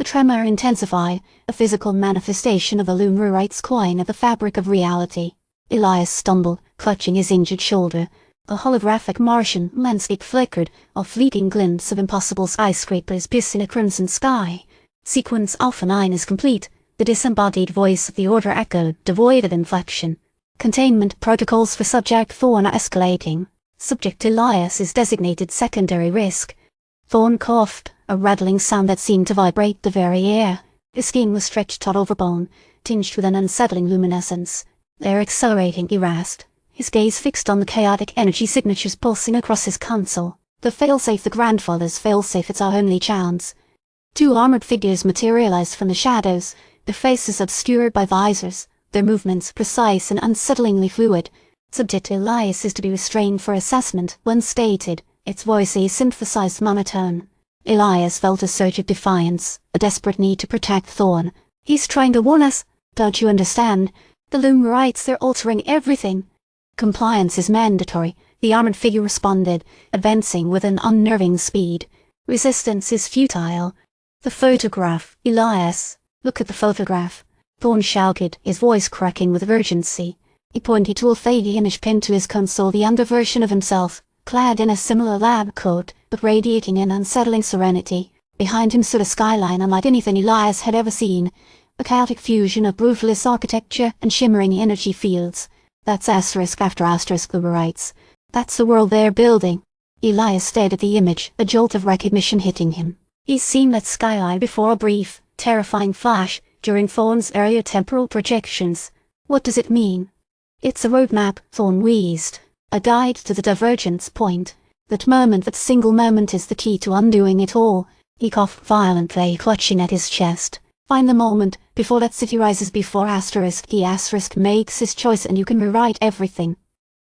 tremor intensify, a physical manifestation of the Loom Rewrites coin of the fabric of reality. Elias stumbled, clutching his injured shoulder. The holographic Martian landscape flickered, a fleeting glimpse of impossible skyscrapers piercing a crimson sky. Sequence Alpha 9 is complete, the disembodied voice of the order echoed, devoid of inflection. Containment protocols for Subject Thorne are escalating. Subject Elias is designated secondary risk. Thorne coughed, a rattling sound that seemed to vibrate the very air. His skin was stretched taut over bone, tinged with an unsettling luminescence. They're accelerating, he rasped, his gaze fixed on the chaotic energy signatures pulsing across his console. The failsafe, the grandfather's failsafe, it's our only chance. Two armored figures materialized from the shadows, their faces obscured by visors, their movements precise and unsettlingly fluid. Subject Elias is to be restrained for assessment, one stated, its voice a synthesized monotone. Elias felt a surge of defiance, a desperate need to protect Thorne. He's trying to warn us, don't you understand? The Loom Rewrites, they're altering everything. Compliance is mandatory, the armored figure responded, advancing with an unnerving speed. Resistance is futile. The photograph, Elias. Look at the photograph. Thorne shouted, his voice cracking with urgency. He pointed to a fading image pinned to his console, the younger version of himself, clad in a similar lab coat, but radiating an unsettling serenity. Behind him stood a skyline unlike anything Elias had ever seen, a chaotic fusion of brutalist architecture and shimmering energy fields. That's asterisk after asterisk, the Rewrites. That's the world they're building. Elias stared at the image, a jolt of recognition hitting him. He's seen that skyline before, a brief, terrifying flash, during Thorne's earlier temporal projections. What does it mean? It's a roadmap, Thorne wheezed. A guide to the divergence point. That moment, that single moment is the key to undoing it all. He coughed violently, clutching at his chest. Find the moment, before that city rises, before asterisk he asterisk makes his choice, and you can rewrite everything.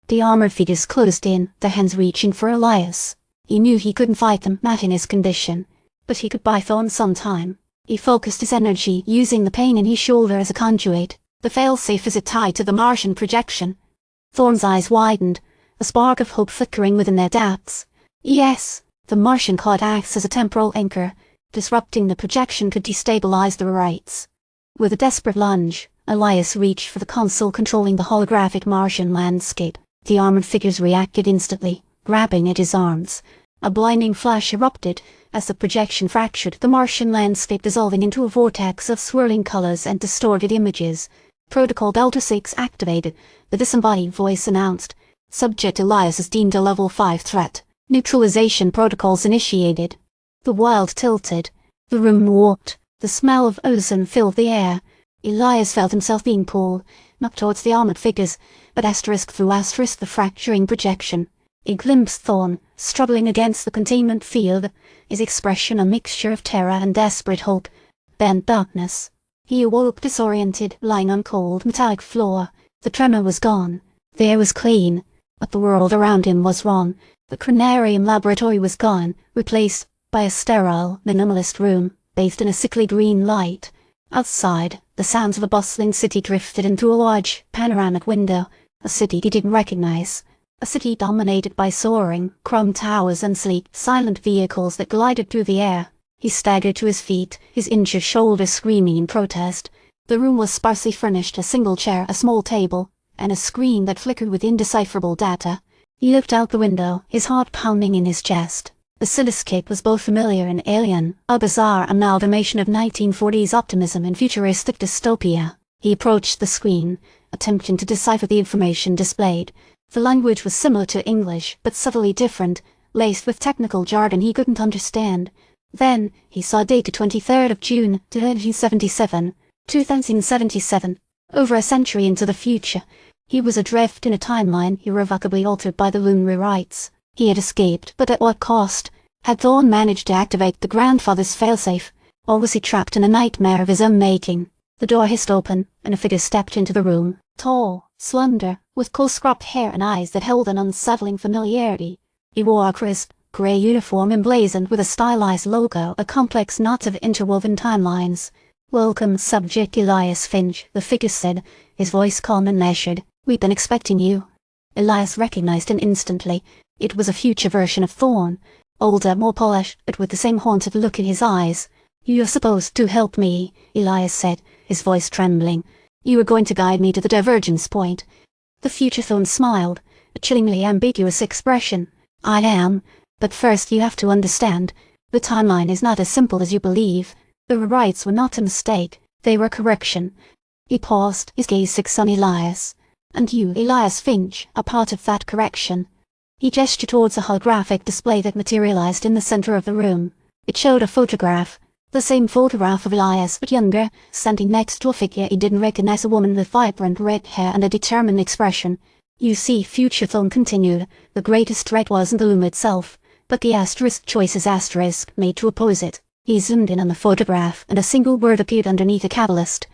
The armored figures closed in, their hands reaching for Elias. He knew he couldn't fight them, not in his condition. But he could buy Thorne some time. He focused his energy, using the pain in his shoulder as a conduit. The failsafe is tied to the Martian projection. Thorne's eyes widened, a spark of hope flickering within their depths. Yes, the Martian cloud acts as a temporal anchor. Disrupting the projection could destabilize the Rewrites. With a desperate lunge, Elias reached for the console controlling the holographic Martian landscape. The armored figures reacted instantly, grabbing at his arms. A blinding flash erupted, as the projection fractured, the Martian landscape dissolving into a vortex of swirling colors and distorted images. Protocol Delta 6 activated, the disembodied voice announced. Subject Elias is deemed a level 5 threat. Neutralization protocols initiated. The world tilted. The room warped. The smell of ozone filled the air. Elias felt himself being pulled, not towards the armored figures, but asterisk through asterisk the fracturing projection. He glimpsed Thorne, struggling against the containment field, his expression a mixture of terror and desperate hope. Then darkness. He awoke disoriented, lying on cold, metallic floor. The tremor was gone. The air was clean, but the world around him was wrong. The Chronarium Laboratory was gone, replaced by a sterile, minimalist room, bathed in a sickly green light. Outside, the sounds of a bustling city drifted into a large, panoramic window, a city he didn't recognize. A city dominated by soaring, chrome towers and sleek, silent vehicles that glided through the air. He staggered to his feet, his injured shoulder screaming in protest. The room was sparsely furnished, a single chair, a small table, and a screen that flickered with indecipherable data. He looked out the window, his heart pounding in his chest. The cityscape was both familiar and alien, a bizarre amalgamation of 1940s optimism and futuristic dystopia. He approached the screen, attempting to decipher the information displayed. The language was similar to English, but subtly different, laced with technical jargon he couldn't understand. Then, he saw date 23rd of June, 1977. 2077. Over a century into the future. He was adrift in a timeline irrevocably altered by the Loom Rewrites. He had escaped, but at what cost? Had Thorne managed to activate the grandfather's failsafe, or was he trapped in a nightmare of his own making? The door hissed open, and a figure stepped into the room, tall, slender, with close-cropped hair and eyes that held an unsettling familiarity. He wore a crisp, grey uniform emblazoned with a stylized logo, a complex knot of interwoven timelines. "Welcome, Subject Elias Finch," the figure said, his voice calm and measured. "We've been expecting you." Elias recognized him instantly. It was a future version of Thorne, older, more polished, but with the same haunted look in his eyes. "You're supposed to help me," Elias said, his voice trembling. "You were going to guide me to the divergence point." The future Thorne smiled, a chillingly ambiguous expression. "I am. But first you have to understand. The timeline is not as simple as you believe. The rewrites were not a mistake. They were a correction." He paused, his gaze fixed on Elias. "And you, Elias Finch, are part of that correction." He gestured towards a holographic display that materialized in the center of the room. It showed a photograph. The same photograph of Elias, but younger, standing next to a figure he didn't recognize, a woman with vibrant red hair and a determined expression. "You see," future Thorne continued, "the greatest threat wasn't the loom itself, but the asterisk choices asterisk made to oppose it." He zoomed in on the photograph, and a single word appeared underneath the catalyst.